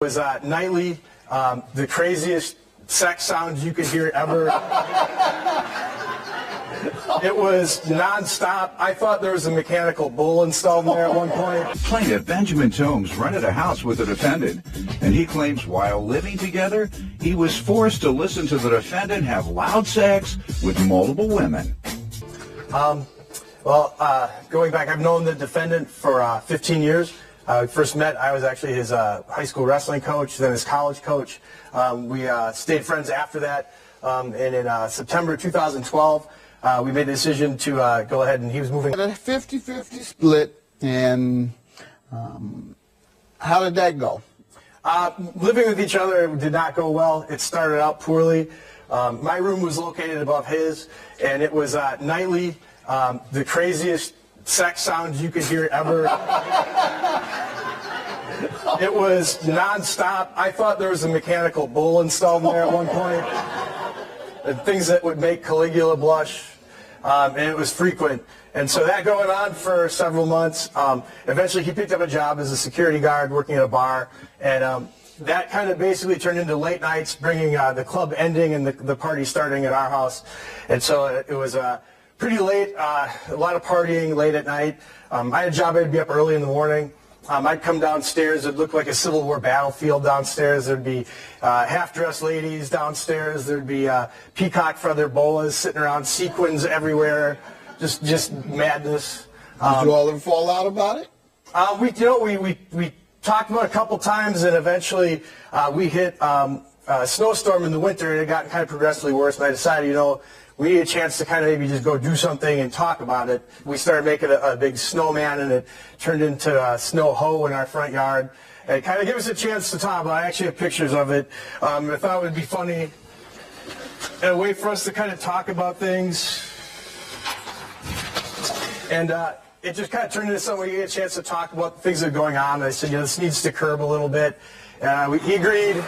It was nightly, the craziest sex sounds you could hear ever. It was nonstop. I thought there was a mechanical bull installed in there at one point. Plaintiff Benjamin Tomes rented a house with the defendant, and he claims while living together, he was forced to listen to the defendant have loud sex with multiple women. Going back, I've known the defendant for 15 years. First met, I was actually his high school wrestling coach, then his college coach. We stayed friends after that, and in September 2012, we made the decision to go ahead, and he was moving. A 50-50 split, and how did that go? Living with each other did not go well. It started out poorly. My room was located above his, and it was nightly, the craziest sex sounds you could hear ever. It was nonstop. I thought there was a mechanical bull installed in there at one point. And things that would make Caligula blush. And it was frequent. And so that going on for several months. Eventually he picked up a job as a security guard working at a bar. And that kind of basically turned into late nights, bringing the club ending and the party starting at our house. And so it was pretty late, a lot of partying late at night. I had a job, I'd be up early in the morning. I'd come downstairs, it'd look like a Civil War battlefield downstairs. There'd be half-dressed ladies downstairs. There'd be peacock feather boas sitting around, sequins everywhere, just madness. Did you all ever fall out about it? We talked about it a couple times, and eventually we hit a snowstorm in the winter, and it got kind of progressively worse, and I decided, we need a chance to kind of maybe just go do something and talk about it. We started making a big snowman, and it turned into a snow hoe in our front yard. And it kind of gave us a chance to talk about it. I actually have pictures of it. I thought it would be funny and a way for us to kind of talk about things. And it just kind of turned into something where you get a chance to talk about things that are going on. And I said, this needs to curb a little bit. He agreed.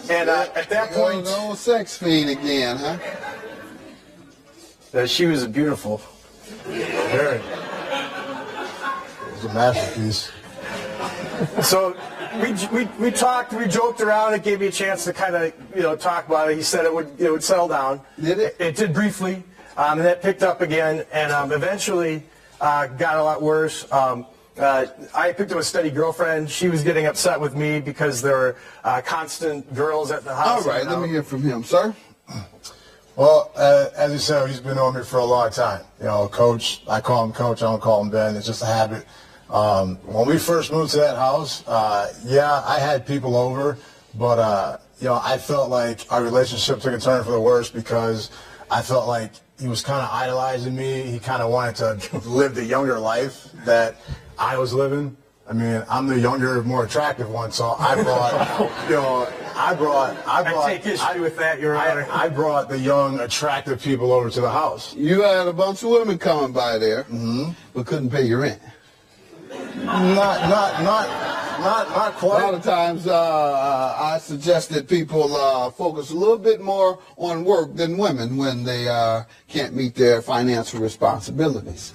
And at that point, the old sex fiend again, huh? She was beautiful. Very. It was a masterpiece. So we talked, we joked around. It gave me a chance to kind of talk about it. He said it would settle down. Did it? It did briefly, and that picked up again, and eventually got a lot worse. I picked up a steady girlfriend. She was getting upset with me because there were constant girls at the house. All right, let me hear from him, sir. Well, as you said, he's been on me for a long time. Coach, I call him Coach, I don't call him Ben. It's just a habit. When we first moved to that house, I had people over, but, I felt like our relationship took a turn for the worse because I felt like he was kind of idolizing me. He kind of wanted to live the younger life that I was living. I mean, I'm the younger, more attractive one, so I brought, I take issue with that, Your Honor. I brought the young, attractive people over to the house. You had a bunch of women coming by there, but couldn't pay your rent. Not quite. A lot of times, I suggest that people focus a little bit more on work than women when they can't meet their financial responsibilities.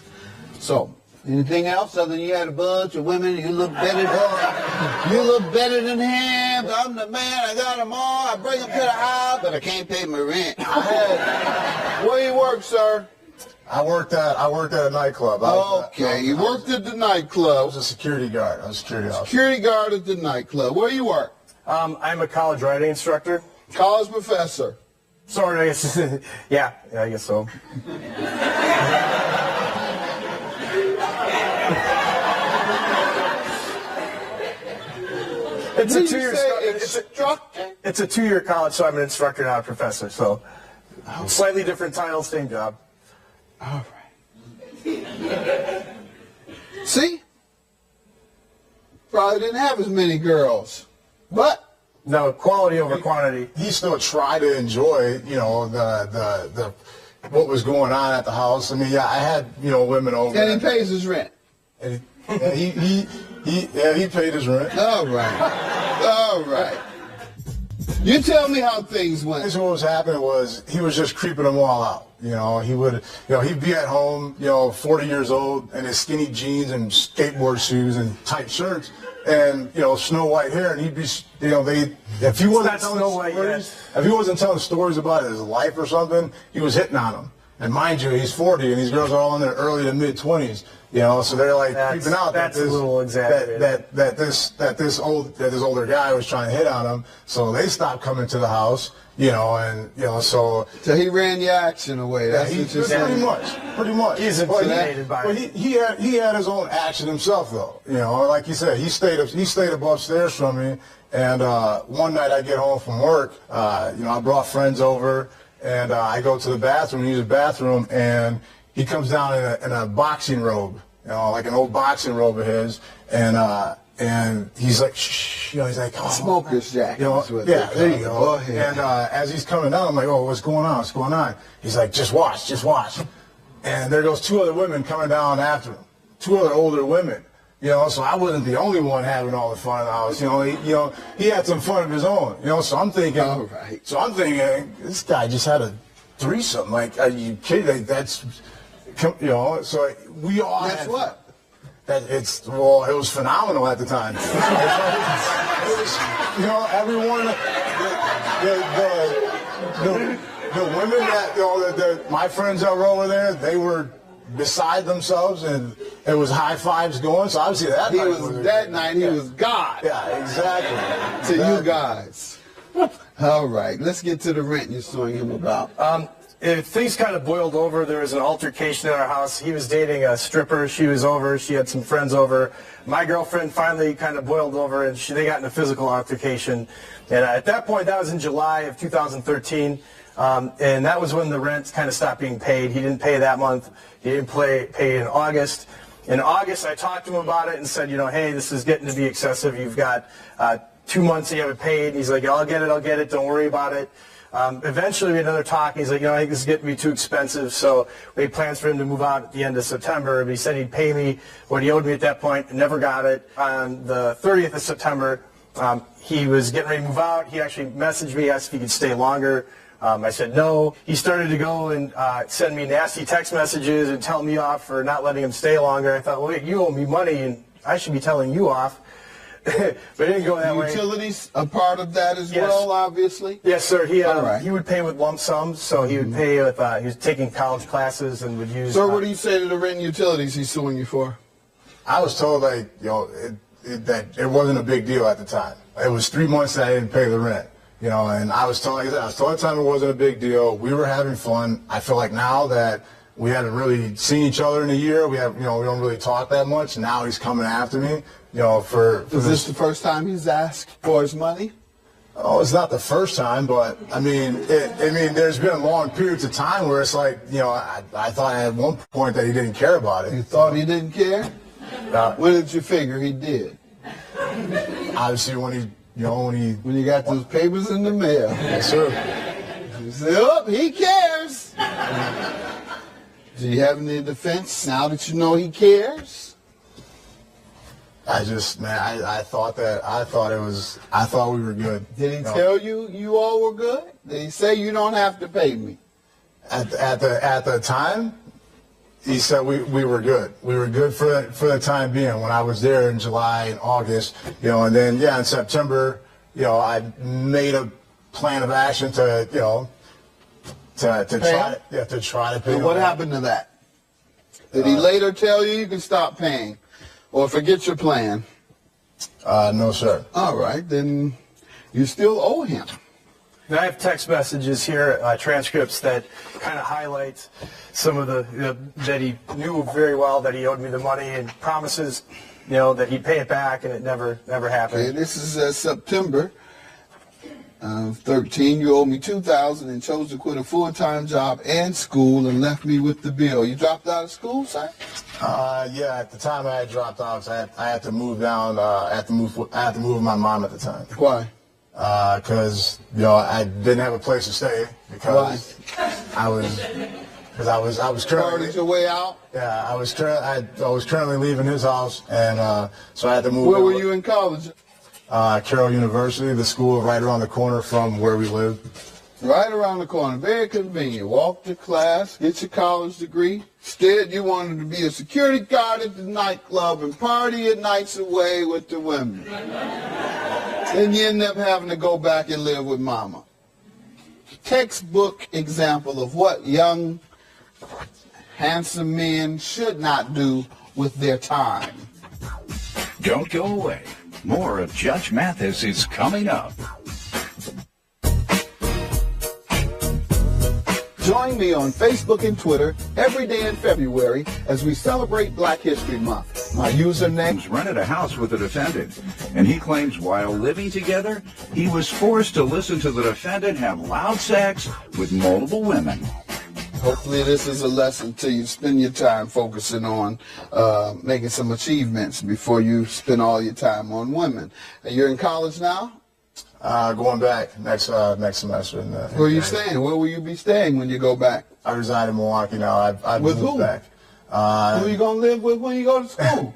So, anything else other than you had a bunch of women, you look better than him, I'm the man, I got them all, I bring them to the house, but I can't pay my rent. Where you work, sir? I worked at a nightclub. You worked at the nightclub. I was a security guard. I was a security officer. Security guard at the nightclub. Where you work? I'm a college writing instructor. College professor. Sort of, I guess. Yeah, I guess so. It's a 2-year instructor. It's a 2-year college, so I'm an instructor, not a professor. So, slightly different title, same job. All right. See? Probably didn't have as many girls, but no, quality over quantity. He still tried to enjoy, the what was going on at the house. I mean, I had women over. And he pays his rent. And he paid his rent. All right. All right. You tell me how things went. What was happening was he was just creeping them all out. He would, he'd be at home, 40 years old, in his skinny jeans and skateboard shoes and tight shirts, and Snow White hair, and he'd be, if he wasn't telling Snow White stories, if he wasn't telling stories about his life or something, he was hitting on them. And mind you, he's 40, and these girls are all in their early to mid 20s. So they're like creeping out that's a little exaggerated. that this older guy was trying to hit on them. So they stopped coming to the house. So he ran your action away. That's what you're saying. Pretty much. He's intimidated by it. He had his own action himself, though. Like you said, he stayed above stairs from me. And one night I get home from work. I brought friends over, and I go to the bathroom, use the bathroom, and he comes down in a boxing robe, like an old boxing robe of his, and he's like, shh, he's like, oh, smoker's jacket. There you go. And as he's coming down, I'm like, oh, what's going on? What's going on? He's like, just watch. And there goes two other women coming down after him, two other older women. So I wasn't the only one having all the fun in the house. He had some fun of his own. So I'm thinking, all right. This guy just had a threesome. Like, are you kidding? That's, So we all. That's what. It was phenomenal at the time. It was, everyone, the women that my friends that were over there, they were beside themselves, and it was high fives going. So obviously he was God. Yeah, exactly. To you guys. All right, let's get to the rent you're suing him about. Things kind of boiled over. There was an altercation in our house. He was dating a stripper. She was over. She had some friends over. My girlfriend finally kind of boiled over, and they got in a physical altercation. And at that point, that was in July of 2013, and that was when the rent kind of stopped being paid. He didn't pay that month. He didn't pay in August. In August, I talked to him about it and said, hey, this is getting to be excessive. You've got 2 months that you haven't paid. And he's like, I'll get it. Don't worry about it. Eventually, we had another talk. He's like, I think this is getting to be too expensive. So we had plans for him to move out at the end of September. But he said he'd pay me what he owed me at that point, and never got it. On the 30th of September, he was getting ready to move out. He actually messaged me, asked if he could stay longer. I said no. He started to go and send me nasty text messages and tell me off for not letting him stay longer. I thought, well, wait, you owe me money, and I should be telling you off. But it didn't go that way. Utilities a part of that as well, obviously? Yes, sir. He would pay with lump sums, so he would pay with, he was taking college classes and would use... So what do you say to the rent and utilities he's suing you for? I was told, that it wasn't a big deal at the time. It was 3 months that I didn't pay the rent, and I was told at the time it wasn't a big deal. We were having fun. I feel like now that we haven't really seen each other in a year, we don't really talk that much. Now he's coming after me. Is this the first time he's asked for his money? Oh, it's not the first time, but there's been long periods of time where it's like, I thought at one point that he didn't care about it. You thought he didn't care? When did you figure he did? Obviously, when you got those papers in the mail. Yes, sir. You said, oh, he cares. Do you have any defense now that you know he cares? I thought we were good. Did he tell you all were good? Did he say you don't have to pay me? At the time, he said we were good. We were good for the time being. When I was there in July and August, and then in September, I made a plan of action to try to pay. And what happened to that? Did he later tell you can stop paying? Or forget your plan? No, sir. All right, then you still owe him. And I have text messages here, transcripts that kind of highlight some of that he knew very well that he owed me the money, and promises, that he'd pay it back, and it never happened. Okay, this is September 13. You owe me $2,000 and chose to quit a full-time job and school and left me with the bill. You dropped out of school, sir? Yeah, at the time I had dropped out. So I had to move down. I had to move with my mom at the time. Why? Because I didn't have a place to stay. Because I was currently. Started your way out? Yeah, I was currently leaving his house, and so I had to move. Where were you in college? Carroll University, the school right around the corner from where we live. Right around the corner, very convenient. Walk to class, get your college degree. Instead, you wanted to be a security guard at the nightclub and party your nights away with the women. Then you end up having to go back and live with mama. Textbook example of what young, handsome men should not do with their time. Don't go away. More of Judge Mathis is coming up. Join me on Facebook and Twitter every day in February as we celebrate Black History Month. My username... rented a house with a defendant, and he claims while living together, he was forced to listen to the defendant have loud sex with multiple women. Hopefully this is a lesson to you. Spend your time focusing on making some achievements before you spend all your time on women. You're in college now? Going back next semester. Where are you staying? Where will you be staying when you go back? I reside in Milwaukee now. I've With moved who? back. Who are you going to live with when you go to school?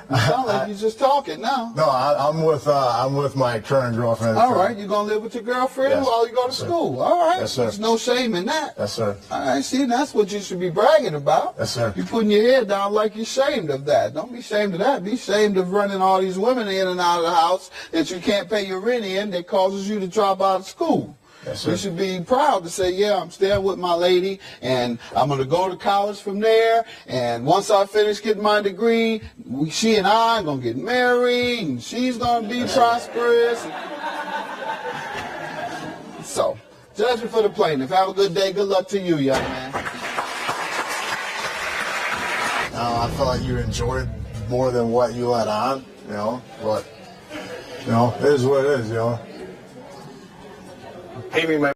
You sound like you're just talking now. No, I'm with my current girlfriend. All right, you're going to live with your girlfriend Yes. while you go to school. All right. Yes, sir. There's no shame in that. Yes, sir. All right, see, that's what you should be bragging about. Yes, sir. You're putting your head down like you're ashamed of that. Don't be ashamed of that. Be ashamed of running all these women in and out of the house that you can't pay your rent in that causes you to drop out of school. Yes, sir. You should be proud to say, yeah, I'm staying with my lady, and I'm going to go to college from there, and once I finish getting my degree, she and I are going to get married, and she's going to be prosperous. So, judgment for the plaintiff. Have a good day. Good luck to you, young man. I feel like you enjoyed more than what you let on, but, it is what it is, Pay me my